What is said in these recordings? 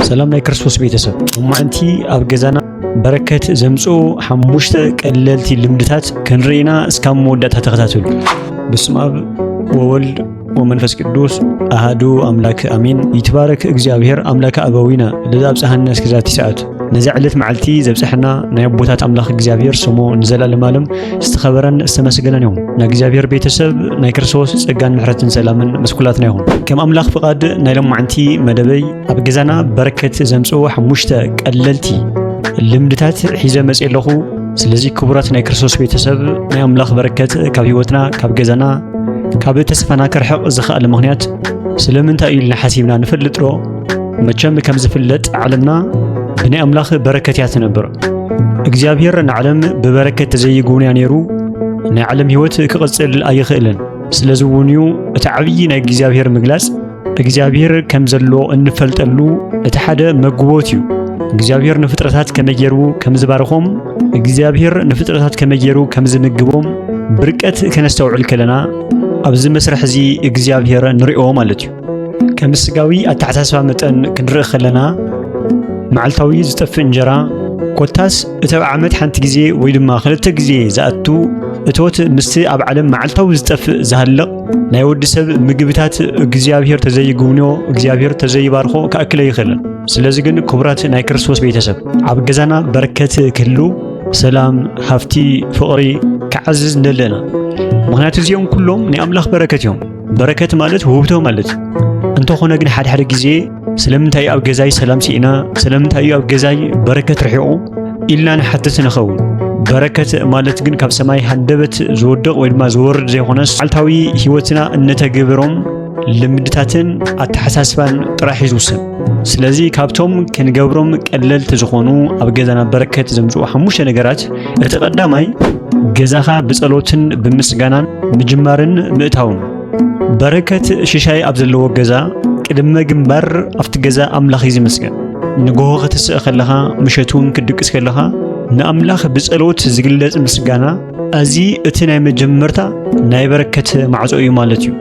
سلام ناي كرسوس بيتسب وما أنتي أبجزنا بركة زمسو حموشت قللتي لمدتات كنرينا اسكام مودتها تغتاتل بسم أب وولد ومنفس قدوس أهدو أملاك أمين يتبارك إجزابير أملاك أبوينا لذا بسحنا ناس كذاتي ساعات نزعلت معلتي زبسحنا نيبوتات أملاك إجزابير سمو نزل المالم استخبرن استمسجنا يوم نإجزابير بيتسب نايكرسوس سجان محرة سلامن مسكولاتنا يوم كم أملاك فقاد نيلم معنتي مدبي أبجزنا بركة زمسو حموشتا قللتي لمدتات حيزة مسئلة سلزي كبرات نايكرسوس بيتسب ناي أملاك بركة كابيوتنا كابجزنا كابي تسفنا كرحق زخاء المغنيات سلمنتا إلنا حسيبنا نفلت رو مجمع كم زفلت علمنا بني أملاخ بركتيات نبر إجزابير نعلم ببركة تزيقون يعني رو نعلم هوت كقصل أي خيلن سلزونيو تعبينا إجزابير مجلس إجزابير كم زلو نفلت اللو اتحدا مجووتيو إجزابير نفترات كم يجرو كم زبارهم إجزابير نفترات كم يجرو كم زمجبهم بركة كنستوعب الكلنا أبز مسرح زي إجزابير نريئو مالتيو كمسقاوي التعتاسوا متن كنرئ خلنا معلتاوي زتف انجرا كوتاس اتبع عمد حانت جزي ويدما خلت جزي زاتو اتوت مستي اب عالم معلتاوي زتف زهلق نايود سب مغبتات إجزابير تزي غونيو إجزابير تزي بارخو كاكل يخلن سلازي كن كبرات ناي كريستوس بيتسب اب غزانا بركه كلو سلام حفتي فقري كعزز نلنا مغنيات زيهم كلهم ني املاخ بركتهم بركه مالت وهبته مالت انتو خونا ግን ሓደ ግዜ ስለምንታይ ኣብ ገዛይ ሰላም ሲኢና ስለምንታይ ኣብ ገዛይ በረከት ረሒቁ ኢልና ንሓትት ንኸውን በረከት ማለት ግን ካብ ሰማይ ሃንደበት ዝወድቕ ወይ ድማ ዝወርድ ዘይኾነስ ዓልታዊ ህይወትና እንተገብሮም ልምድታትን ኣተሓሳስባን ጥራሕ ይዝውስን ስለዚ ካብቶም ክንገብሮም ቀለልቲ ዝኾኑ ኣብ ገዛና በረከት ዘምጽኡ ሓሙሽተ ነገራት እቲ ቀዳማይ ገዛኻ ብጸሎትን ብምስጋናን ምጅማርን ምእታውን بركة ششاي أبزلو جزا كدم جنبر أفت جزا أملاخ يزمسكن نجوه تسأخ لها مشتون كدك اسك لها نأملاخ بسألوت زجلت مسجانا أزي اتناي مجمرتا ناي بركة معزوي مالتيو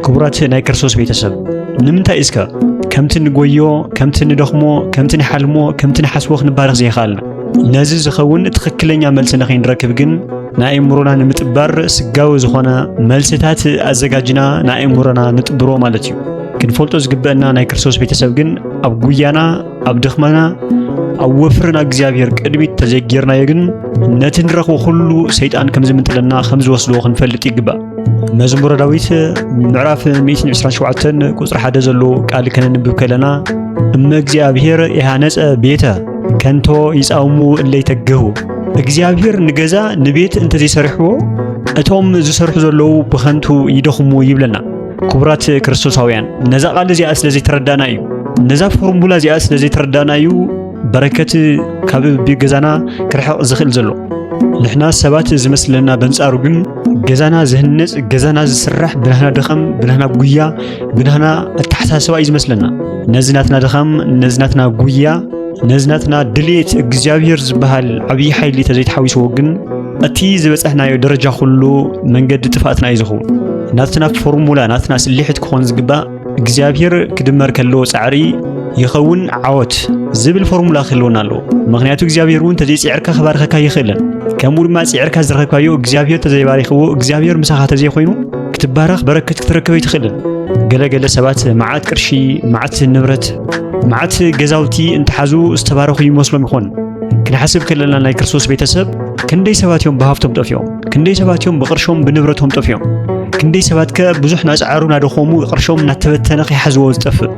كبرات ناي كرسوس بيتسب نمتا إسكا كم تنجويو كم تندخمو كم تنحلمو كم تنحسوخ نبارخ زي خالنا نازل زخون تخكلين يعمل سنخين ركب جن ناي مرونا نمتبر سجاو زخونا ملستات أزجاجنا ناي مرونا نتبرو مالتيو كنفولتو زجبنا ناي كرسوس بيتسب جن أبويانا أبدخمنا أوفرنا إجزابير قدمي تزجيرنا يجن نتنرخو خلو سيدان كم زمن تلنا خمس وصلو خنفلت يجبا مزمور داويت معرف 127 قصر حدا زلو قال كان نبكلنا أما إجزابير إهانة بيته كنتو يساومو اللي يتجهو إجزابير نجزا نبيت أنت زي سرحو أتوم زي سرحو زلو بخنتو يدخمو يبلنا كبرات كريستوساويان نزا قال زي أصل زي تردانا يو نزا فورمولا زي أصل زي تردانا يو بركة كاب بجزانا كرحق زخل زلو نحنا سبات زمسلنا بنسارو جن جزانا زهنس جزانا زسرح بنهنا دخم بنهنا بقويا بنهنا التحساسوا يزمسلنا نزناتنا دخم نزناتنا بقويا نزناتنا دليت إجزابير زبهال عبي حيلي تزيد حويس وجن أتي زبسحنا درجة خلو من قد اتفقتنا يزخو ناتنا فورمولا ناتنا سليحة كون زجبا إجزابير كدمر كلو سعري يخون عوت زبل فورمولا خلونا له مغنياتو إجزابير وين تزيد سعرك خبارك كاي خلن كمول ما سعرك زرك كايو إجزابير تزيد باريخو إجزابير مساحة تزيد خوينو كتبارخ بركة تركبي تخلن جلا سبات معات كرشي معات النبرت معات جزاوتي انت حزو استبارخو يمسلم يخون كنحسب كلنا ناي كرسوس بيتسب كندي سباتيوم بهافتهم طفيوم كندي سباتيوم بقرشوم بنبرتهم طفيوم كندي سباتك بزح ناس عارون دخومو قرشوم نتبتنخ يحزو زطف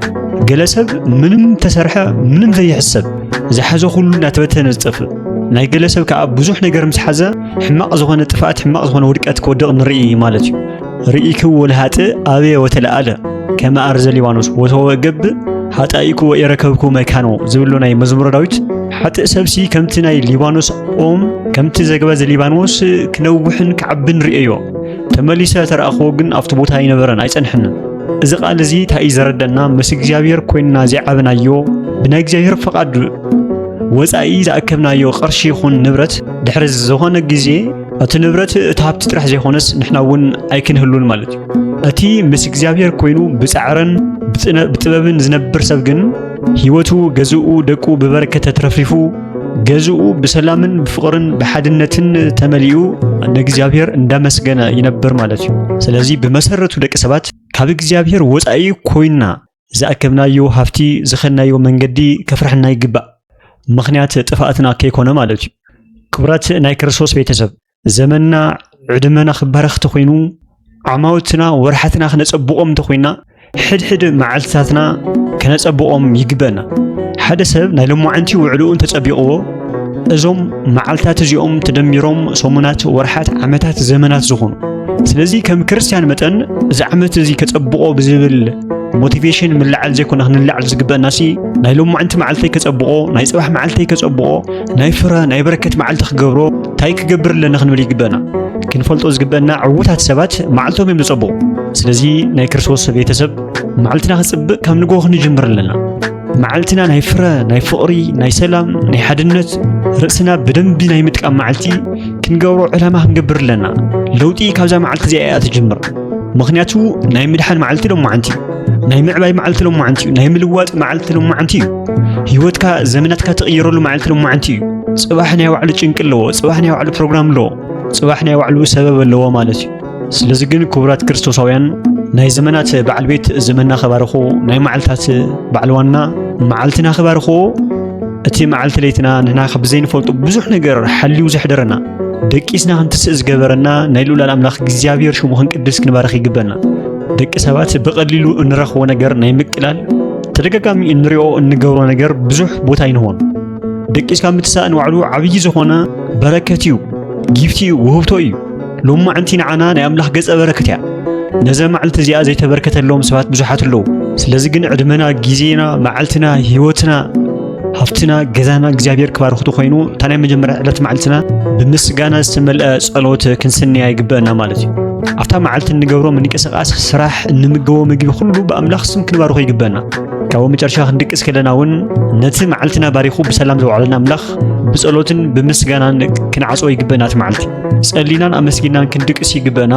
جلسب منم تسرحه منم زي حسب زحزو كله نتبتن زطف ناي جلسب كعب بزح نجر مسحزه حماق زغونه طفات حماق زغونه ودقات كودق نرئي مالتي رئيك والهات ابي وتلأله كما ارز ليبانوس وتو جب حتى ويركبكو مكانو زبلونا مزمور داويت حتى سبسي كمت ناي ليبانوس كمت زغبا ليبانوس كنوحن كعبن رئيو تمليسه ترأخو جن افت بوتا ينبرن ايصنحن اذا قال زي تاي زردنا مس إجزابير كويننا زي عبنايو بنا إجزابير فقد وصاي زاكبنايو قرشي يخون نبرت دحرز زخونه غزي ات نبرت تهابت طرح زي خونس نحنا ون ايكن هلون مالت اتي مس إجزابير كوينو بصعرن بطببن زنبر سب جن ህይወቱ ገዝኡ ደቁ በበረከት ተትረፍሪፉ ገዝኡ በሰላምን በፍቅርን በሐድነትን ተመሊኡ ለእግዚአብሔር እንዳመስገነ ይነበር ማለት እዩ። ስለዚህ በመሰረቱ ደቂ ሰባት ካብ እግዚአብሔር ወፃኢ ኮይና ዝኣከብናዮ ሃፍቲ ዝኸናዮ መንገዲ ከፍርሕና ይግባእ ምኽንያት ጥፋኣትና ከይኮነ ማለት እዩ። ክብራት ናይ ክርስቶስ ቤተሰብ ዘመንና ዕድመና ክባረኽ ተኾይኑ ዓማውትና ወርሓትና ክነፀብቆም ተኾይና ሕድሕድ መዓልትታትና ከነፀብቆም ይግበና። ሓደ ሰብ ናይ ሎማዓንቲ ውዕሉኡ ተፀቢቕዎ እዞም መዓልታት እዚኦም ተደሚሮም ሰሙናት ወርሓት ዓመታት ዘመናት ዝኾኑ ስለዚህ ከም ክርስቲያን መጠን እዚ ዓመት እዚ ከፀብቆ ብዝብል ሞቲቬሽን ምልዓል ዘይኮነ ክንልዓል ዝግበአናሲ ናይ ሎማዓንቲ መዓልተይ ከፀብቆ ናይ ፅባሕ መዓልተይ ከፀብቆ ናይ ፍረ ናይ በረከት መዓልቲ ክገብሮ ታይ ክገብር ኣለና ክንብል ይግበአና። ክንፈልጦ ዝግበአና ዕውታት ሰባት መዓልቶም እዮም ዝፀብቁ። ስለዚ ናይ ክርስቶስ ቤተሰብ መዓልትና ክፅብቅ ካብ ንጎ ክንጅምር ኣለና። መዓልትና ናይ ፍረ ናይ ፍቕሪ ናይ ሰላም ናይ ሓድነት ርእስና ብደንቢ ናይ ምጥቃም መዓልቲ ክንገብሮ ዕላማ ክንገብር ኣለና። ለውጢ ካብዛ መዓልቲ እዚኣ እያ ትጅምር። ምክንያቱ ናይ ምድሓን መዓልቲ ሎማዓንቲ እዩ። ናይ ምዕባይ መዓልቲ ሎማዓንቲ እዩ። ናይ ምልዋጥ መዓልቲ ሎማዓንቲ እዩ። ህይወትካ ዘመናትካ ትቕይረሉ መዓልቲ ሎማዓንቲ እዩ። ፅባሕ ናይ ባዕሉ ጭንቂ ኣለዎ። ፅባሕ ናይ ባዕሉ ፕሮግራም ኣለዎ። ፅባሕ ናይ ባዕሉ ሰበብ ኣለዎ ማለት እዩ። ስለዚ ግን ክቡራት ክርስቶሳውያን ናይ ዘመናት በዓል ቤት ዘመንና ከባርኹ ናይ መዓልታት በዓል ዋና መዓልትና ከባርኹ እቲ መዓልቲ ለይትና ንሕና ብዘይንፈልጡ ብዙሕ ነገር ሓልዩ ዘሕደረና ደቂስና ክንትስእ ዝገበረና ናይ ልኡላን ኣምላኽ እግዚኣብሔር ሽሙ ክንቅድስ ክንባረኽ ይግበና። ደቂ ሰባት ብቐሊሉ እንረኽቦ ነገር ናይ ምቅላል ተደጋጋሚ እንሪኦ እንገብሮ ነገር ብዙሕ ቦታ ይንሆን። ደቂስካ ምትሳእ ንባዕሉ ዓብይ ዝኾነ በረከት እዩ፣ ጊፍቲ እዩ፣ ውህብቶ እዩ። ሎማዓንቲ ንዓና ናይ ኣምላኽ ገጸ በረከት እያ። ነዚ መዓልቲ እዚኣ ዘይተበርከተሎም ሰባት ብዙሓት ኣለዉ። ስለዚ ግን ዕድመና ግዜና መዓልትና ህይወትና ሃፍትና ገዛና እግዚአብሔር ክባርኽቱ ኮይኑ እታ ናይ መጀመርያ ዕለት መዓልትና ብምስጋና ዝተመልአ ጸሎት ክንስንያ ይግበአና ማለት እዩ። ኣብታ መዓልቲ እንገብሮ ምንቅስቃስ ስራሕ እንምገቦ ምግቢ ኩሉ ብኣምላኽ ስም ክንባርኾ ይግበአና። ካብ መጨረሻ ክንድቅስ ከለና እውን ነቲ መዓልትና ባሪኹ ብሰላም ዘውዓለና ኣምላኽ ብጸሎትን ብምስጋናን ክንዓጽኦ ይግበአና። እቲ መዓልቲ ጸሊናን ኣመስጊናን ክንድቅስ ይግበአና።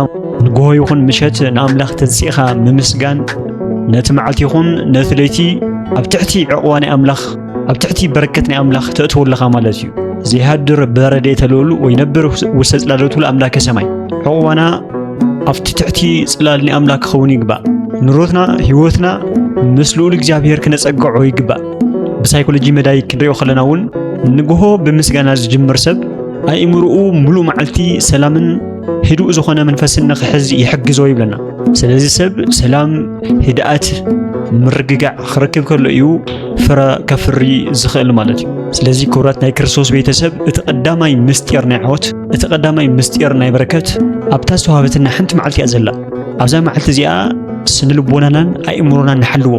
ንጎሆ ይኹን ምሸት ንኣምላኽ ተንሲኻ ምምስጋን ነቲ መዓልቲ ይኹን ነቲ ለይቲ ኣብ ትሕቲ ዕቕባ ናይ ኣምላኽ ኣብ ትሕቲ በረከት ናይ ኣምላኽ ተእትወለኻ ማለት እዩ። ዘይሃድር በረድኤተ ልዑል ወይነብር ውስተ ጽላሎቱ ለኣምላከ ሰማይ ዕቑባና ኣብቲ ትሕቲ ጽላል ናይ ኣምላኽ ክኸውን ይግባእ። ንሮትና ህይወትና ምስ ልዑል እግዚኣብሔር ክነጸግዖ ይግባእ። ብሳይኮሎጂ መዳይ ክንሪኦ ከለና እውን ንግሆ ብምስጋና ዝጅምር ሰብ ኣእምሮኡ ሙሉእ መዓልቲ ሰላምን ህዱእ ዝኾነ መንፈስን ንኽሕዝ ይሕግዞ ይብለና። ስለዚ ሰብ ሰላም ህድኣት ምርግጋዕ ክረክብ ከሎ እዩ ፍረ ከፍሪ ዝኽእል ማለት እዩ። ስለዚ ክቡራት ናይ ክርስቶስ ቤተሰብ እቲ ቀዳማይ ምስጢር ናይ ዓወት እቲ ቀዳማይ ምስጢር ናይ በረከት ኣብታ ዝተዋሃበትና ሓንቲ መዓልቲ እያ ዘላ። ኣብዛ መዓልቲ እዚኣ ስነልቦናናን ኣእምሮናን ንሓልዎ።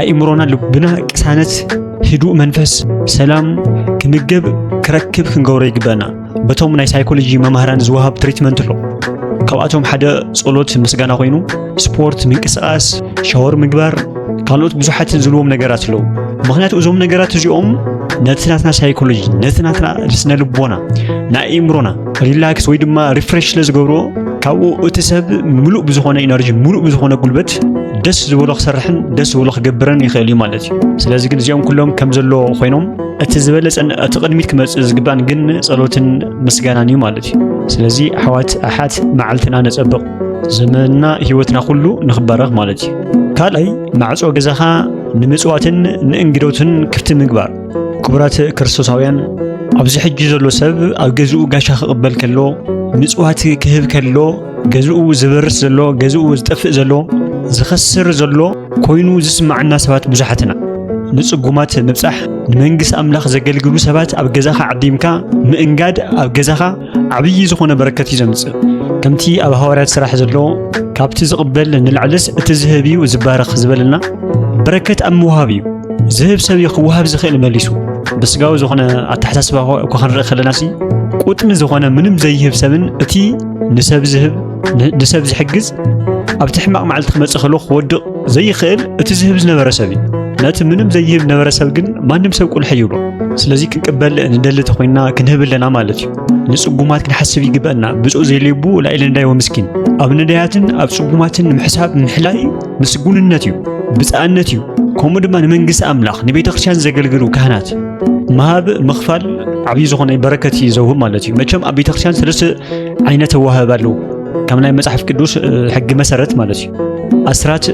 ኣእምሮና ልብና ቅሳነት ህዱእ መንፈስ ሰላም ክምገብ ክረክብ ክንገብሮ ይግበአና። በቶም ናይ ሳይኮሎጂ መምሃራን ዝወሃብ ትሪትመንት ኣሎ። ካብኣቶም ሓደ ጸሎት ምስጋና ኮይኑ ስፖርት ምንቅስቃስ ሻወር ምግባር ካልኦት ብዙሓትን ዝልዎም ነገራት ኣለዉ። ምክንያቱ እዞም ነገራት እዚኦም ነቲ ናትና ሳይኮሎጂ ነቲ ናትና ስነ ልቦና ንኣእምሮና ሪላክስ ወይ ድማ ሪፍሬሽ ስለዝገብሮ ካብኡ እቲ ሰብ ሙሉእ ብዝኾነ ኢነርጂ ሙሉእ ብዝኾነ ጉልበት ደስ ዝበሎ ክሰርሕን ደስ ዝበሎ ክገብረን ይኽእል እዩ ማለት እዩ። ስለዚ ግን እዚኦም ኩሎም ከም ዘሎ ኮይኖም እቲ ዝበለፀን እቲ ቅድሚት ክመፅእ ዝግባን ግን ጸሎትን ምስጋናን እዩ ማለት እዩ። ስለዚ ኣሕዋት ኣሓት መዓልትና ነጸብቕ ዘመንና ህይወትና ኩሉ ንኽባረኽ ማለት እዩ። ካልኣይ ማዕጾ ገዛኻ ንምጽዋትን ንእንግዶትን ክፍቲ ምግባር። ክቡራት ክርስቶሳውያን ኣብዚ ሕጂ ዘሎ ሰብ ኣብ ገዝኡ ጋሻ ክቕበል ከሎ ምጽዋት ክህብ ከሎ ገዝኡ ዝበርስ ዘሎ ገዝኡ ዝጠፍእ ዘሎ ዝኸስር ዘሎ ኮይኑ ዝስማዓና ሰባት ብዙሓትና ንጽጉማት ምብጻሕ ንመንግስቲ ኣምላኽ ዘገልግሉ ሰባት ኣብ ገዛኻ ዓዲምካ ምእንጋድ ኣብ ገዛኻ ዓብይ ዝኾነ በረከት እዩ ዘምጽእ። ከምቲ ኣብ ሐዋርያት ስራሕ ዘሎ ካብቲ ዝቕበል ንላዕለስ እቲ ዝህብ እዩ ዝባረኽ ዝበለና በረከት ኣብ ምውሃብ እዩ። ዝህብ ሰብ ክውሃብ ዝኽእል መሊሱ ብስጋዊ ዝኾነ ኣተሓሳስባ እኳ ክንርኢ ከለናሲ ቁጥሚ ዝኾነ ምንም ዘይህብ ሰብን እቲ ንሰብ ዝህብ ንሰብ ዝሕግዝ ኣብቲ ሕማቕ መዓልቲ ክመጽእ ከሎ ክወድቕ ዘይኽእል እቲ ዝህብ ዝነበረ ሰብ እዩ። ነቲ ምንም ዘይህብ ነበረ ሰብ ግን ማንም ሰብ ቁልሕ ይብሎ። ስለዚ ክንቅበል ንደሊ ተኾይንና ክንህብ ኣለና ማለት እዩ። ንጽጉማት ክንሓስብ ይግበአና። ብፁዕ ዘይልቡ ላዕለ ነዳይ ወምስኪን ኣብ ነዳያትን ኣብ ጽጉማትን ምሕሳብ ምሕላይ ምስጉንነት እዩ፣ ብፃእነት እዩ። ከምኡ ድማ ንመንግስቲ ኣምላኽ ንቤተ ክርስቲያን ዘገልግሉ ካህናት መሃብ ምኽፋል ዓብዪ ዝኾነ በረከት ይዘውብ ማለት እዩ። መቸም ኣብ ቤተ ክርስቲያን ሰለስተ ዓይነት ኣዋህባ ኣለዉ ከም ናይ መጽሓፍ ቅዱስ ሕጊ መሰረት ማለት እዩ። ኣስራት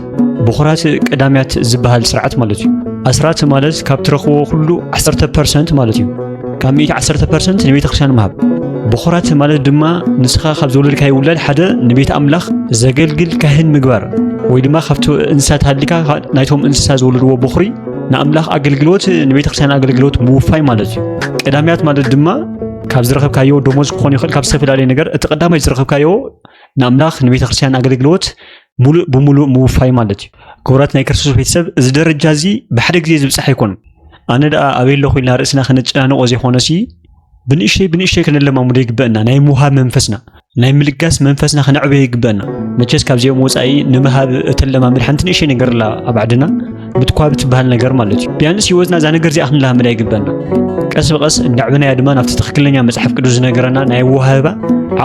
ብኹራት ቀዳምያት ዝበሃል ስርዓት ማለት እዩ። ኣስራት ማለት ካብ ትረኽቦ ኩሉ 10% ማለት እዩ። ካብ 10% ንቤተ ክርስቲያን መሃብ። ብኹራት ማለት ድማ ንስኻ ካብ ዘወለድካዮ ውላድ ሓደ ንቤተ ኣምላኽ ዘገልግል ካህን ምግባር ወይ ድማ ካብቲ እንስሳት ሃሊካ ናይቶም እንስሳ ዝወለድዎ ብኹሪ ንኣምላኽ ኣገልግሎት ንቤተ ክርስቲያን ኣገልግሎት ምውፋይ ማለት እዩ። ቀዳምያት ማለት ድማ ካብ ዝረኸብካዮ ደሞዝ ክኾን ይኽእል ካብ ዝተፈላለዩ ነገር እቲ ቀዳማይ ዝረኸብካዮ ንኣምላኽ ንቤተ ክርስቲያን ኣገልግሎት ሙሉእ ብምሉእ ምውፋይ ማለት እዩ። ክቡራት ናይ ክርስቶስ ቤተሰብ እዚ ደረጃ እዚ ብሓደ ግዜ ዝብፅሕ ኣይኮነን። ኣነ ደኣ ኣበይ ኣለኹ ኢልና ርእስና ክነጨናንቆ ዘይኮነሲ ብንእሽተይ ክንለማመዶ ይግበአና። ናይ ምውሃብ መንፈስና ናይ ምልጋስ መንፈስና ክነዕብዮ ይግበአና። መቸስ ካብዚኦም ወፃኢ ንምሃብ እተለማምድ ሓንቲ ንእሽተይ ነገር ኣላ ኣብ ዓድና ብትኳብ ትበሃል ነገር ማለት እዩ። ቢያንስ ህይወትና እዛ ነገር እዚኣ ክንለማመዳ ይግበአና። ቀስ ብቀስ እንዳዕብናያ ድማ ናብቲ ትክክለኛ መጽሓፍ ቅዱስ ዝነገረና ናይ ውሃባ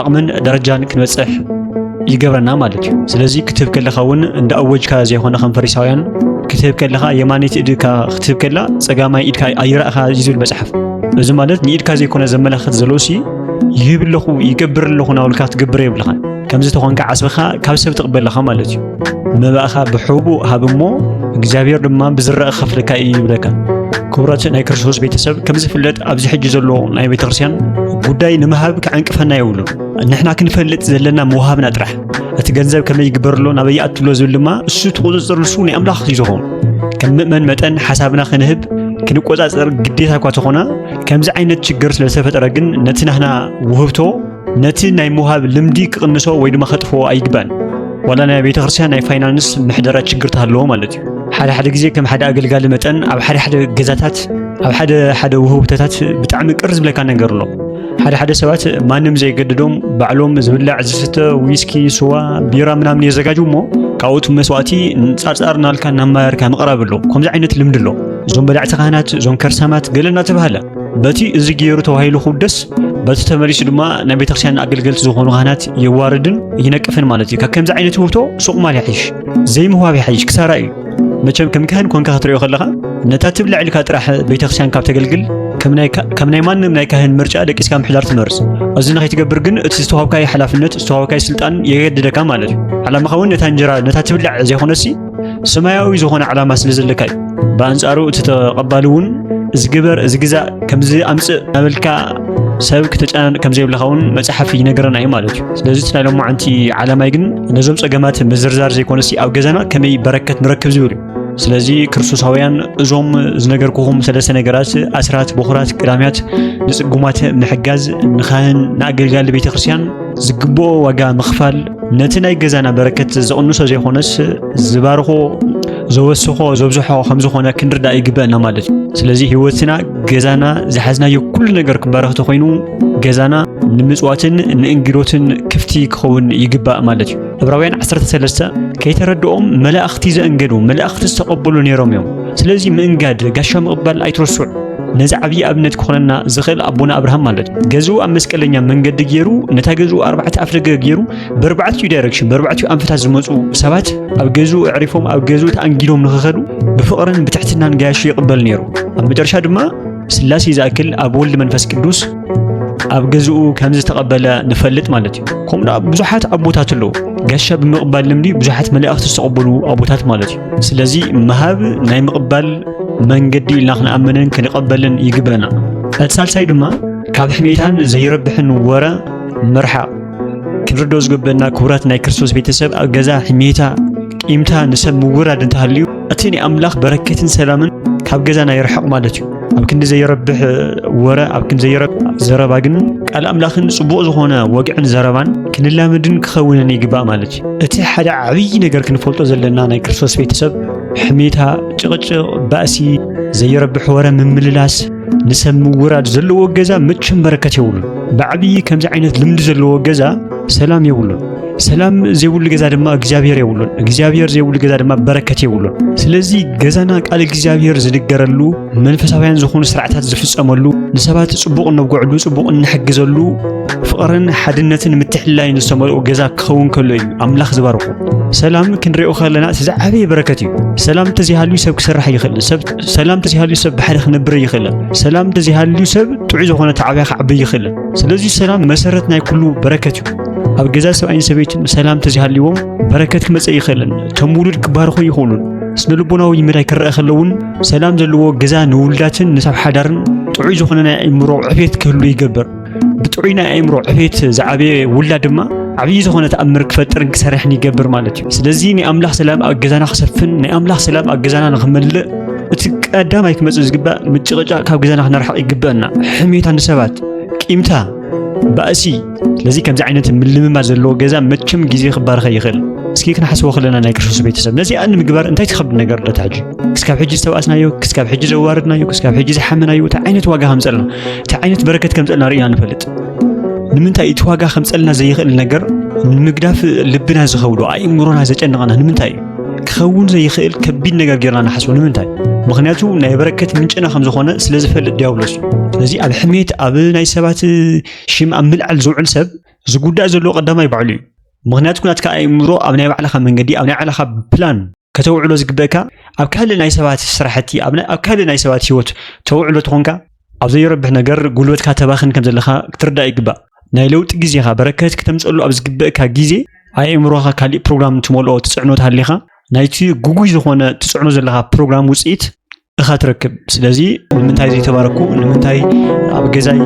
ዓቕምን ደረጃን ክንበፅሕ ይገብረና ማለት እዩ። ስለዚ ክትህብ ከለኻ እውን እንደ ኣወጅካ ዘይኮነ ከም ፈሪሳውያን ክትህብ ከለኻ የማነይቲ ኢድካ ክትህብ ከላ ፀጋማይ ኢድካ ኣይራእኻ ዝብል መጽሓፍ። እዚ ማለት ንኢድካ ዘይኮነ ዘመላኽት ዘሎሲ ይህብ ኣለኹ ይገብር ኣለኹ ናብልካ ትገብር የብልኻ። ከምዚ ተኾንካ ዓስብኻ ካብ ሰብ ትቕበለኻ ማለት እዩ። መባእኻ ብሕቡእ ሃብ እሞ እግዚኣብሔር ድማ ብዝረአ ከፍለካ እዩ ይብለካ። ክቡራት ናይ ክርስቶስ ቤተሰብ ከም ዝፍለጥ ኣብዚ ሕጂ ዘሎ ናይ ቤተ ክርስቲያን ጉዳይ ንምሃብ ክዓንቅፈና የብሉን። ንሕና ክንፈልጥ ዘለና ምውሃብና ጥራሕ እቲ ገንዘብ ከመይ ይግበርሎ ናበይ ኣትሎ ዝብል ድማ እሱ ትቁፅፅር ንሱ ናይ ኣምላኽ እዩ ዝኾኑ። ከም ምእመን መጠን ሓሳብና ክንህብ ክንቆፃፀር ግዴታ እኳ ተኾና ከምዚ ዓይነት ችግር ስለተፈጠረ ግን ነቲ ናህና ውህብቶ ነቲ ናይ ምውሃብ ልምዲ ክቕንሶ ወይ ድማ ከጥፍዎ ኣይግባን። ዋላ ናይ ቤተ ክርስቲያን ናይ ፋይናንስ ምሕደራ ችግር ተሃለዎ ማለት እዩ። ሓደ ግዜ ከም ሓደ ኣገልጋሊ መጠን ኣብ ሓደ ገዛታት ኣብ ሓደ ውህብቶታት ብጣዕሚ ቅር ዝብለካ ነገር ኣሎ። ሓደ ሰባት ማንም ዘይገድዶም ባዕሎም ዝብላዕ ዝስተ ዊስኪ ስዋ ቢራ ምናምን የዘጋጁ እሞ ካብኡት መስዋእቲ ጻርጻር ናልካ ናማርካ ምቕራብ ኣሎ። ከምዚ ዓይነት ልምዲ ኣሎ። እዞም በላዕቲ ካህናት እዞም ከርሳማት ገለና ተባሃለ በቲ እዚ ገይሩ ተባሂሉ ክውደስ በቲ ተመሪሱ ድማ ናይ ቤተ ክርስቲያን ኣገልገልቲ ዝኾኑ ካህናት የዋርድን ይነቅፍን ማለት እዩ። ከምዚ ዓይነት ውህብቶ ሱቕ ማል ይሕይሽ ዘይምህዋብ ይሕይሽ ክሳራ እዩ። መቸም ከም ካህን ኮንካ ክትሪኦ ከለኻ ነታ ትብላዕ ኢልካ ጥራሕ ቤተ ክርስቲያን ካብ ተገልግል ከም ናይ ማንም ናይ ካህን ምርጫ ደቂስካ ምሕዳር ትመርጽ። እዚ ንኸይትገብር ግን እቲ ዝተዋሃብካዮ ሓላፍነት ዝተዋሃብካዮ ስልጣን የገድደካ ማለት እዩ። ዓላማኻ እውን ነታ እንጀራ ነታ ትብላዕ ዘይኮነሲ ሰማያዊ ዝኾነ ዓላማ ስለ ዘለካ እዩ። በኣንጻሩ እቲ ተቐባሊ እውን ዝግበር ዝግዛእ ከምዚ ኣምፅእ ናበልካ ሰብ ክትጨናንቕ ከም ዘይብልካ እውን መጽሓፍ ይነገረና እዩ ማለት እዩ። ስለዚ እቲ ናይ ሎማዓንቲ ዓላማይ ግን ነዞም ፀገማት ምዝርዛር ዘይኮነሲ ኣብ ገዛና ከመይ በረከት ንረክብ ዝብል እዩ። ስለዚ ክርስቶሳውያን እዞም ዝነገርኩኹም ሰለስተ ነገራት ኣስራት፣ በኹራት፣ ቀዳምያት ንጽጉማት ምሕጋዝ ንኻህን ንኣገልጋሊ ቤተ ክርስቲያን ዝግብኦ ዋጋ ምኽፋል ነቲ ናይ ገዛና በረከት ዘቕንሶ ዘይኮነስ ዝባርኾ ዘወስኾ ዘብዝሖ ከም ዝኾነ ክንርዳእ ይግበአና ማለት እዩ። ስለዚ ህይወትና ገዛና ዝሓዝናዮ ኩሉ ነገር ክባረኽ ተኾይኑ ገዛና ንምጽዋትን ንእንግዶትን ክፍቲ ክኸውን ይግባእ ማለት እዩ። ዕብራውያን 13 ከይተረድኦም መላእኽቲ ዘእንገዱ መላእኽቲ ዝተቐበሉ ነይሮም እዮም። ስለዚ ምእንጋድ ጋሻ ምቕባል ኣይትረስዑ። ነዚ ዓብዪ ኣብነት ክኾነና ዝኽእል ኣቦና ኣብርሃም ማለት እዩ። ገዝኡ ኣብ መስቀለኛ መንገዲ ገይሩ ነታ ገዝኡ 4 ኣፍ ደገ ገይሩ በ4 ዳይሬክሽን በ4 ኣንፈታት ዝመፁ ሰባት ኣብ ገዝኡ ኣዕሪፎም ኣብ ገዝኡ ተኣንጊዶም ንኽኸዱ ብፍቕርን ብትሕትናን ጋያሹ ይቕበል ነይሩ። ኣብ መጨረሻ ድማ ስላሴ ዝኣክል ኣብ ወልዲ መንፈስ ቅዱስ ኣብ ገዝኡ ከም ዝተቐበለ ንፈልጥ ማለት እዩ። ከምኡ ብዙሓት ኣቦታት ኣለዉ ጋሻ ብምቕባል ልምዲ ብዙሓት መላእኽቲ ዝተቐበሉ ኣቦታት ማለት እዩ። ስለዚ መሃብ ናይ ምቕባል መንገዲ ኢልና ክንኣምንን ክንቐበልን ይግበና። እቲ ሳልሳይ ድማ ካብ ሕሜታን ዘይረብሕን ወረ ምርሓቕ ክንርዶ ዝግበአና ክቡራት ናይ ክርስቶስ ቤተሰብ ኣብ ገዛ ሕሜታ ቂምታ ንሰብ ምውራድ እንተሃልዩ እቲ ናይ ኣምላኽ በረከትን ሰላምን ካብ ገዛና ይርሕቕ ማለት እዩ። ኣብ ክንዲ ዘይረብሕ ወረ ኣብ ክንዲ ዘይረብሕ ዘረባ ግን ቃል ኣምላኽን ጽቡቕ ዝኾነ ወግዕን ዘረባን ክንላምድን ክኸውንን ይግባእ ማለት እዩ። እቲ ሓደ ዓብዪ ነገር ክንፈልጦ ዘለና ናይ ክርስቶስ ቤተሰብ ሕሜታ፣ ጭቕጭቕ፣ ባእሲ፣ ዘይረብሕ ወረ ምምልላስ ንሰብ ምውራድ ዘለዎ ገዛ ምችም በረከት የብሉን። ብዓብዪ ከምዚ ዓይነት ልምዲ ዘለዎ ገዛ ሰላም የብሉን። ሰላም ዘይብሉ ገዛ ድማ እግዚአብሔር የብሉን እግዚአብሔር ዘይብሉ ገዛ ድማ በረከት የብሉን ስለዚህ ገዛና ቃል እግዚአብሔር ዝድገረሉ መንፈሳውያን ዝኾኑ ስርዓታት ዝፍጸመሉ ንሰባት ጽቡቕ ንብጉዕሉ ጽቡቕ ንሕግዘሉ ፍቕርን ሓድነትን ምትሕልላይን ዝተመልኦ ገዛ ክኸውን ከሎ እዩ ኣምላኽ ዝባርኹ ሰላም ክንሪኦ ከለና ተዛዓበየ በረከት እዩ ሰላም ተዚሃልዩ ሰብ ክሰርሕ ይኽእል ሰላም ተዚሃልዩ ሰብ ብሓደ ክነብር ይኽእል ሰላም ተዚሃልዩ ሰብ ጥዑይ ዝኾነ ተዓብያ ክዓቢ ይኽእል ስለዚ ሰላም መሰረት ናይ ኩሉ በረከት እዩ ኣብ ገዛ ሰብኣይን ሰበይትን ሰላም ተዚሃልዩዎም በረከት ክመጽእ ይኽእልን እቶም ውሉድ ክባርኹ ይኹኑን ስነልቦናዊ መዳይ ክረአ ከለውን ሰላም ዘለዎ ገዛ ንውልዳትን ንሳብ ሓዳርን ጥዑይ ዝኾነ ናይ ኣእምሮ ዕብየት ክህሉ ይገብር ብጥዑይ ናይ ኣእምሮ ዕብየት ዝዓበየ ውላድ ድማ ዓብዪ ዝኾነ ተኣምር ክፈጥርን ክሰርሕን ይገብር ማለት እዩ ስለዚ ናይ ኣምላኽ ሰላም ኣብ ገዛና ክሰፍን ናይ ኣምላኽ ሰላም ኣብ ገዛና ንኽመልእ እቲ ቀዳማይ ክመጽእ ዝግባእ ምጭቕጫቕ ካብ ገዛና ክንርሕቕ ይግበአና ሕሜታ ንሰባት ቂምታ ባእሲ ስለዚ ከምዚ ዓይነት ምልምማድ ዘለዎ ገዛ መቸም ግዜ ክባረኸ ይኽእል እስኪ ክንሓስቦ ከለና ናይ ክርስቶስ ቤተሰብ ነዚ ኣን ምግባር እንታይ ትኸብድ ነገር ለታሕጂ ክስካብ ሕጂ ዝተባእስናዮ ክስካብ ሕጂ ዘዋርድናዮ ክስካብ ሕጂ ዝሓመናዮ እንታይ ዓይነት ዋጋ ከምፀልና እንታይ ዓይነት በረከት ከምፀልና ርኢና ንፈልጥ ንምንታይ እቲ ዋጋ ከምፀልና ዘይኽእል ነገር ንምግዳፍ ልብና ዝኸብዶ ኣእምሮና ዘጨንቐና ንምንታይ ክኸውን ዘይኽእል ከቢድ ነገር ጌርና ንሓስቦ ንምንታይ ምክንያቱ ናይ በረከት ምንጭና ከም ዝኾነ ስለ ዝፈልጥ ዲያብሎስ ስለዚ ኣብ ሕሜት ኣብ ናይ ሰባት ሽም ኣብ ምልዓል ዝውዕል ሰብ ዝጉዳእ ዘለዎ ቀዳማይ ባዕሉ እዩ ምክንያቱ ኩናትካ ኣእምሮ ኣብ ናይ ባዕልኻ መንገዲ ኣብ ናይ ባዕልኻ ፕላን ከተውዕሎ ዝግበአካ ኣብ ካልእ ናይ ሰባት ስራሕቲ ኣብ ካልእ ናይ ሰባት ሂወት ተውዕሎ ትኾንካ ኣብ ዘይረብሕ ነገር ጉልበትካ ተባኽን ከም ዘለኻ ክትርዳእ ይግባእ ናይ ለውጢ ግዜኻ በረከት ክትምፀሉ ኣብ ዝግበአካ ግዜ ኣእምሮኻ ካልእ ፕሮግራም ትመልኦ ትፅዕኖ ተሃሊኻ ናይቲ ጉጉይ ዝኾነ ትፅዕኖ ዘለኻ ፕሮግራም ውፅኢት እኻ ትረክብ ስለዚ ንምንታይ ዘይተባረኩ ንምንታይ ኣብ ገዛይ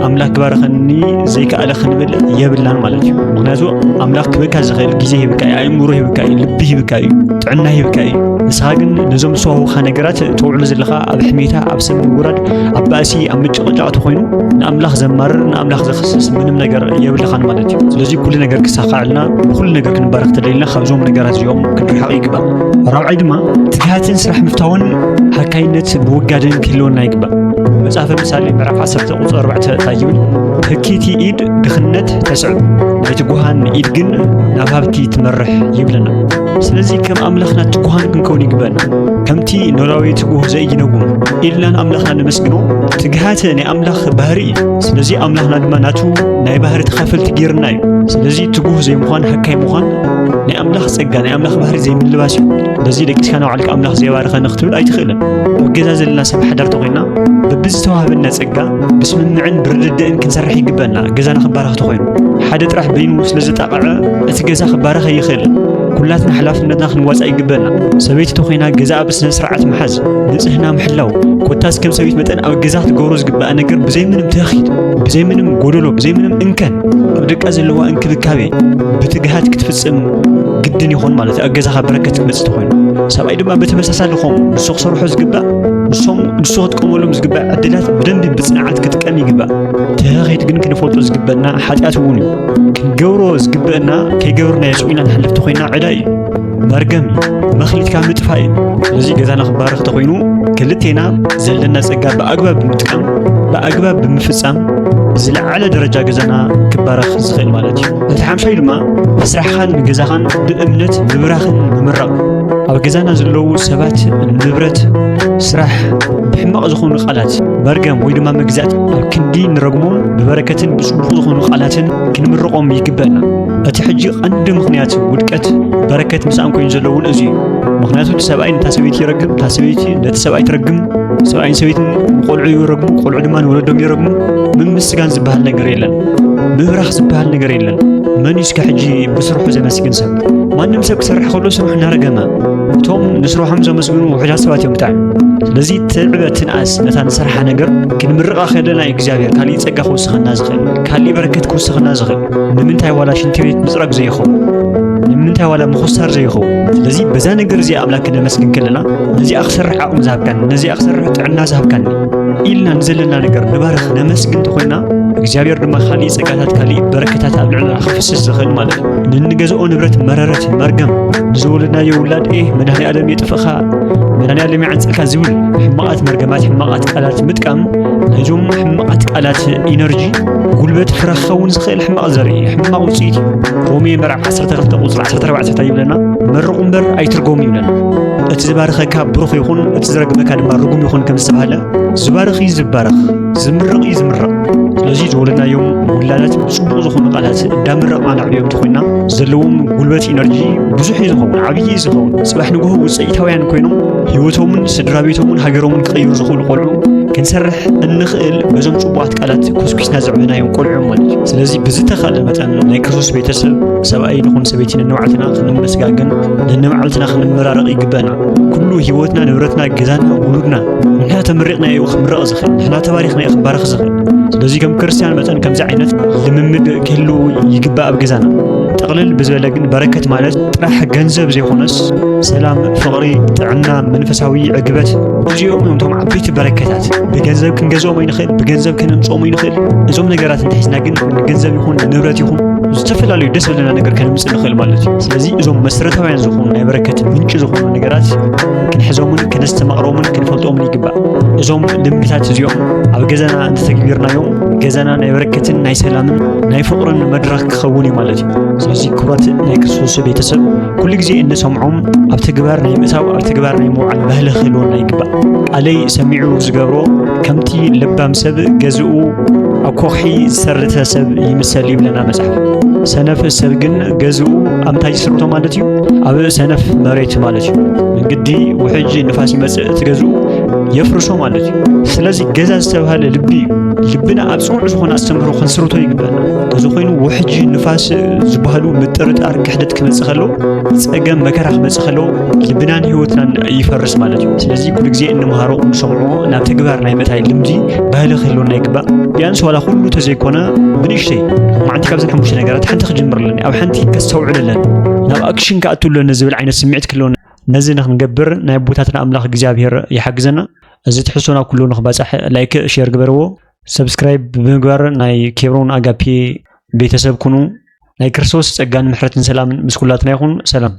ኣምላኽ ክባረኸኒ ዘይከኣለ ክንብል የብላን ማለት እዩ ምክንያቱ ኣምላኽ ክበካ ዝኽእል ግዜ ሂብካ እዩ ኣእምሮ ሂብካ እዩ ልቢ ሂብካ እዩ ጥዕና ሂብካ እዩ ንስኻ ግን ነዞም ዝዋሃቡኻ ነገራት ተውዕሎ ዘለኻ ኣብ ሕሜታ ኣብ ሰብ ምውራድ ኣብ ባእሲ ኣብ ምጭቕጫቕቲ ኮይኑ ንኣምላኽ ዘማርር ንኣምላኽ ዘኽስስ ምንም ነገር የብልኻን ማለት እዩ ስለዚ ኩሉ ነገር ክሳኻዕልና ብኩሉ ነገር ክንባረኽ ተደሊልና ካብዞም ነገራት እዚኦም ክንርሓቕ ይግባእ ራብዓይ ድማ ትግሃትን ስራሕ ምፍታውን ሓካይነት ብውጋድን ክህልወና ይግባእ መጽሐፈ ምሳሌ ምዕራፍ 10 ቁጽር 4 ታይብል ህኪቲ ኢድ ድኽነት ተስዕብ ናይቲ ጉሃን ኢድ ግን ናብ ሃብቲ ትመርሕ ይብለና ስለዚ ከም ኣምላኽና ትጉሃን ክንከውን ይግበአና ከምቲ ኖላዊ ትጉህ ዘይነጉም ኢልናን ኣምላኽና ነመስግኖ ትግሃት ናይ ኣምላኽ ባህሪ እዩ ስለዚ ኣምላኽና ድማ ናቱ ናይ ባህሪ ተኻፈልቲ ጌርና እዩ ስለዚ ትጉህ ዘይምዃን ሓካይ ምዃን ናይ ኣምላኽ ጸጋ ናይ ኣምላኽ ባህሪ ዘይምልባስ እዩ ስለዚ ደቂስካ ናብ ባዕልካ ኣምላኽ ዘይባረኸኒ ክትብል ኣይትኽእልን ኣብ ገዛ ዘለና ሰብ ሓዳር ተኾይና በብዝተዋሃበና ጸጋ ብስምምዕን ብርድድእን ክንሰርሕ ይግበአና ገዛና ክባረኽ ተኾይኑ ሓደ ጥራሕ በይኑ ስለ ዝጣቕዐ እቲ ገዛ ክባረኸ ይኽእልን ኩላትና ሓላፍነትና ክንዋፃእ ይግበአና ሰበይቲ ተኾይና ገዛ ብስነ ስርዓት መሓዝ ንጽህና ምሕላው ኮታስ ከም ሰበይት መጠን ኣብ ገዛ ክትገብሮ ዝግባእ ነገር ብዘይ ምንም ተኺድ ብዘይ ምንም ጎደሎ ብዘይ ምንም እንከን ኣብ ደቃ ዘለዋ እንክብካቤ ብትግሃት ክትፍጽም ግድን ይኾን ማለት ኣብ ገዛኻ በረከት ክመጽእ ተኾይኑ ሰብኣይ ድማ በተመሳሳሊ ኾም ንሱ ክሰርሖ ዝግባእ ንሱ ክትቀመሎም ዝግባእ ዕድላት ብደንቢ ብጽንዓት ክትቀም ይግባእ ተኺድ ግን ክንፈልጦ ዝግበአና ሓጢኣት እውን እዩ ክንገብሮ ዝግበአና ከይገበርና የፅኢና ንሕልፍ ተኾይና ዕዳ እዩ መርገም መኽሊትካ ምጥፋእ እዩ ስለዚ ገዛና ክባረኽ ተኾይኑ ክልቴና ዘለና ጸጋ ብኣግባብ ብምጥቃም ብኣግባብ ብምፍጻም ዝለዓለ ደረጃ ገዛና ክባረኽ ዝኽእል ማለት እዩ እቲ ሓምሻይ ድማ ስራሕኻን ገዛኻን ብእምነት ምብራኽን ምምራቕ ኣብ ገዛና ዘለዉ ሰባት ንብረት ስራሕ ብሕማቕ ዝኾኑ ቃላት መርገም ወይ ድማ መግዛእቲ ኣብ ክንዲ ንረግሞም ብበረከትን ብጽቡቕ ዝኾኑ ቃላትን ክንምርቖም ይግበአና እቲ ሕጂ ቀንዲ ምኽንያት ውድቀት በረከት ምስኣን ኮይኑ ዘለውን እዚ እዩ ምክንያቱ እቲ ሰብኣይ ነታ ሰበይቲ ይረግም እታ ሰበይቲ ነቲ ሰብኣይ ትረግም ሰብኣይን ሰበይትን ቆልዑ ይረግሙ ቆልዑ ድማ ንወለዶም ይረግሙ ምምስጋን ዝበሃል ነገር የለን ምብራኽ ዝበሃል ነገር የለን መን እዩ እስከ ሕጂ ብስርሑ ዘመስግን ሰብ ማንም ሰብ ክሰርሕ ከሎ ስርሑ እናረገመ እቶም ንስርሖም ዘመስግኑ ውሕዳት ሰባት እዮም ብጣዕሚ ስለዚ ትዕበት ትንኣስ ነታ ንሰርሓ ነገር ክንምርቓ ከለና እግዚኣብሔር ካሊእ ጸጋ ክውስኸና ዝኽእል ካሊእ በረከት ክውስኸና ዝኽእል ንምንታይ ዋላ ሽንቲ ቤት ምፅራግ ዘይኸውን ንምንታይ ዋላ ምኹሳር ዘይኸውን ስለዚ በዛ ነገር እዚኣ ኣምላክ ክነመስግን ከለና ነዚኣ ክሰርሕ ዓቕሚ ዝሃብካኒ ነዚኣ ክሰርሕ ጥዕና ዝሃብካኒ ኢልና ንዘለና ነገር ንባርኽ ነመስግን ተኾይና እግዚአብሔር ድማ ካሊእ ጸጋታት ካሊእ በረከታት ኣብ ልዕልና ክፍስስ ዝኽእል ማለት እዩ ንንገዝኦ ንብረት መረረት መርገም ንዝወለድናዮ ውላድ መድኃኔዓለም የጥፍኻ መድኃኔዓለም ይዓንጽልካ ዝብል ሕማቃት መርገማት ሕማቃት ቃላት ምጥቃም ናይዞም ሕማቃት ቃላት ኢነርጂ ጉልበት ፍራኸውን ዝኽእል ሕማቅ ዘርኢ ሕማቅ ውፅኢት ሮሜ ምዕራፍ 12 ቁጽሪ 14 ይብለና መርቁ እምበር ኣይትርጎሙ ይብለና እቲ ዝባረኸካ ብሩኽ ይኹን እቲ ዝረግመካ ድማ ርጉም ይኹን ከም ዝተባሃለ ዝባረኽ ዝባረኽ ዝምርቕ ዝምረቕ ስለዚ ዝወለድናዮም ውላዳት ብፅቡቕ ዝኾኑ ቃላት እንዳምረቕና ንዕብዮም እንተኮይና ዘለዎም ጉልበት ኢነርጂ ብዙሕ ዝኸውን ዓብዪ ዝኸውን ጽባሕ ንግሆ ውፅኢታውያን ኮይኖም ህይወቶምን ስድራ ቤቶምን ሃገሮምን ክቕይሩ ዝኽእሉ ቆልዑ ክንሰርሕ እንኽእል በዞም ጽቡቓት ቃላት ኮስኩስና ዘዕብናዮም ቆልዑ ማለት እዩ ስለዚ ብዝተኻለ መጠን ናይ ክርስቶስ ቤተሰብ ሰብኣይ ንኹን ሰበይቲ ነንባዕልና ክንመስጋገን ነንባዕልትና ክንመራረቕ ይግበአና ኩሉ ህይወትና ንብረትና ገዛና ውሉድና ንሕና ተመሪቕና እዩ ክምረቕ ዝኽእል ንሕና ተባሪኽና እዩ ክባረኽ ዝኽእል ስለዚ ከም ክርስቲያን መጠን ከምዚ ዓይነት ልምምድ ክህሉ ይግባእ ኣብ ገዛና ጠቕልል ብዝበለ ግን በረከት ማለት ጥራሕ ገንዘብ ዘይኮነስ ሰላም ፍቕሪ ጥዕና መንፈሳዊ ዕግበት እዚኦም እቶም ዓበይቲ በረከታት ብገንዘብ ክንገዝኦም ኣይንኽእል ብገንዘብ ክንምፅኦም ኣይንኽእል እዞም ነገራት እንተሒዝና ግን ንገንዘብ ይኹን ንብረት ይኹን ዝተፈላለዩ ደስ ዝብለና ነገር ከነምፅእ ንኽእል ማለት እዩ ስለዚ እዞም መሰረታውያን ዝኾኑ ናይ በረከት ምንጭ ዝኾኑ ነገራት ክንሕዞምን ክነስተማቕሮምን ክንፈልጦምን ይግባእ እዞም ልምድታት እዚኦም ኣብ ገዛና እንተተግቢርናዮም ገዛና ናይ በረከትን ናይ ሰላምን ናይ ፍቕርን መድረኽ ክኸውን እዩ ማለት እዩ ስለዚ ክብራት ናይ ክርስቶስ ቤተሰብ ኩሉ ግዜ እንሰምዖም ኣብ ተግባር ናይ ምእታው ኣብ ተግባር ናይ ምውዓል ባህሊ ክህልወና ይግባእ ቃለይ ሰሚዑ ዝገብሮ ከምቲ ልባም ሰብ ገዝኡ ኣብ ኮኺ ዝሰርተ ሰብ ይምሰል ይብለና መጽሓፍ ሰነፍ ሰብ ግን ገዝኡ ኣብ እንታይ ይስርቶ ማለት እዩ ኣብ ሰነፍ መሬት ማለት እዩ እንግዲ ውሕጅ ንፋስ ይመጽእ ትገዝኡ የፍርሶ ማለት እዩ ስለዚ ገዛ ዝተባሃለ ልቢ ልብና ኣብ ጽኑዕ ዝኾነ ኣስተምህሮ ክንስርቶ ይግባእ እዚ ኮይኑ ውሕጅ ንፋስ ዝበሃሉ ምጥርጣር ክሕደት ክመጽእ ከሎ ጸገም መከራ ክመጽእ ከሎ ልብናን ህይወትናን ይፈርስ ማለት እዩ ስለዚ ኩሉ ግዜ እንምሃሮ እንሰምዖ ናብ ተግባር ናይ ምእታይ ልምዲ ባህሊ ክህልወና ይግባእ ቢያንስ ዋላ ኩሉ ተዘይኮነ ብንእሽተይ ማዕንቲ ካብዘን ሓሙሽተ ነገራት ሓንቲ ክጅምር ኣለኒ ኣብ ሓንቲ ከስተውዕል ኣለኒ ናብ ኣክሽን ከኣትውለኒ ዝብል ዓይነት ስምዒት ክህልወና ነዚ ንክንገብር ናይ ኣቦታትና ኣምላኽ እግዚኣብሔር ይሓግዘና እዚ ትሕዝቶና ኩሉ ንኽበፅሕ ላይክ ሼር ግበርዎ ሰብስክራይብ ብምግባር ናይ ኬብሮን ኣጋፔ ቤተሰብ ኩኑ ናይ ክርስቶስ ጸጋን ምሕረትን ሰላምን ምስ ኩላትና ይኹን ሰላም